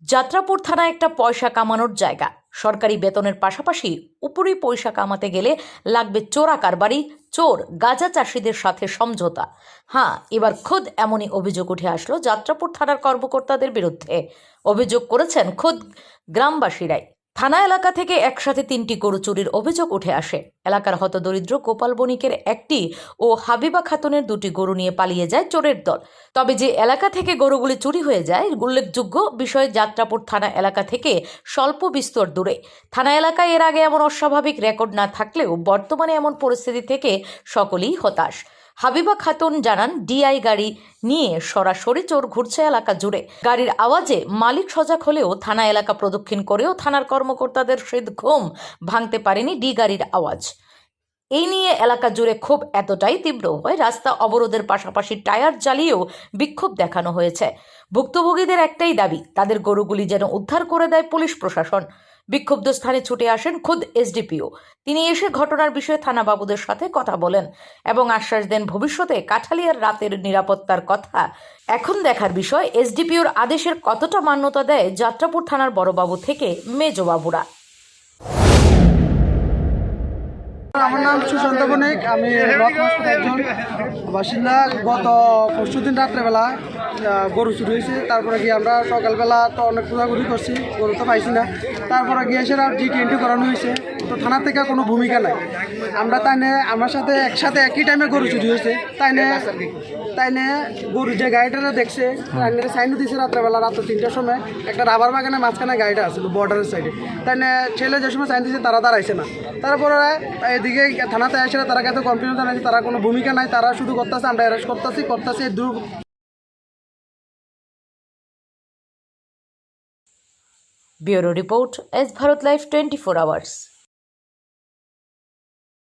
যাত্রাপুর থানা একটা পয়সা কামানোর জায়গা। সরকারি বেতনের পাশাপাশি উপরি পয়সা কামাতে গেলে লাগবে চোরা কারবারি, চোর গাঁজা চাষিদের সাথে সমঝোতা। হ্যাঁ, এবার খোদ এমনই অভিযোগ উঠে আসলো যাত্রাপুর থানার কর্মকর্তাদের বিরুদ্ধে। অভিযোগ করেছেন খোদ গ্রামবাসীরাই। থানা এলাকা থেকে একসাথে 3টি গরু চুরির অভিযোগ উঠে আসে। এলাকার হতদরিদ্র গোপাল বণিকের একটি ও হাবিবা খাতুনের 2টি গরু নিয়ে পালিয়ে যায় চোরের দল। তবে যে এলাকা থেকে গরুগুলি চুরি হয়ে যায়, উল্লেখযোগ্য বিষয় যাত্রাপুর থানা এলাকা থেকে স্বল্প বিস্তর দূরে। থানা এলাকায় এর আগে এমন অস্বাভাবিক রেকর্ড না থাকলেও বর্তমানে এমন পরিস্থিতি থেকে সকলেই হতাশ। হাবিবা খাতুন জানান, ডিআই গাড়ি নিয়ে সরাসরি চোর ঘুরছে এলাকা জুড়ে। গাড়ির আওয়াজে মালিক সজাগ হলেও থানা এলাকা প্রদক্ষিণ করেও থানার কর্মকর্তাদের শীত ঘুম ভাঙতে পারেনি ডি গাড়ির আওয়াজ। এই নিয়ে এলাকা জুড়ে ক্ষোভ এতটাই তীব্র হয়, রাস্তা অবরোধের পাশাপাশি টায়ার জ্বালিয়েও বিক্ষোভ দেখানো হয়েছে। ভুক্তভোগীদের একটাই দাবি, তাদের গরুগুলি যেন উদ্ধার করে দেয় পুলিশ প্রশাসন। বিক্ষুব্ধ স্থানে ছুটে আসেন খোদ এসডিপিও। তিনি এসে ঘটনার বিষয়ে থানা বাবুদের সাথে কথা বলেন এবং আশ্বাস দেন ভবিষ্যতে কাঠালিয়ার রাতের নিরাপত্তার কথা। এখন দেখার বিষয় এসডিপিওর আদেশের কতটা মান্যতা দেয় যাত্রাপুর থানার বড়বাবু থেকে মেজবাবুরা। আমার নাম সুশান্ত বণিক, আমি একজন বাসিন্দা। গত পরশুদিন রাত্রেবেলা গরু চুরি হয়েছে। তারপরে গিয়ে আমরা সকালবেলা তো অনেক খোঁজাখুঁজি করছি, গরু তো পাইছি না। তারপরে গিয়ে সেটা G20 করানো হয়েছে, তো থানা থেকে কোনো ভূমিকা নাই। আমরা আমার সাথে একসাথে একই টাইমে গরু চুরি হয়েছে। তাইনে গরু যে গাড়িটা দেখছে সাইনও দিয়েছে রাত্রেবেলা, রাত 3টার সময় একটা রাবার বাগানের মাঝখানে গাড়িটা আসছিল বর্ডারের সাইডে। ছেলে যে সময় সাইন দিয়েছে তারা দাঁড়াইছে না। তারপরে এদিকে থানাতে আসে তারা কাছে কমপ্লেন জানাইছে, তারা কোনো ভূমিকা নাই, তারা শুধু করতেছে আমরা অ্যারেস্ট করতেছি। Bureau report, S Bharat live 24 hours.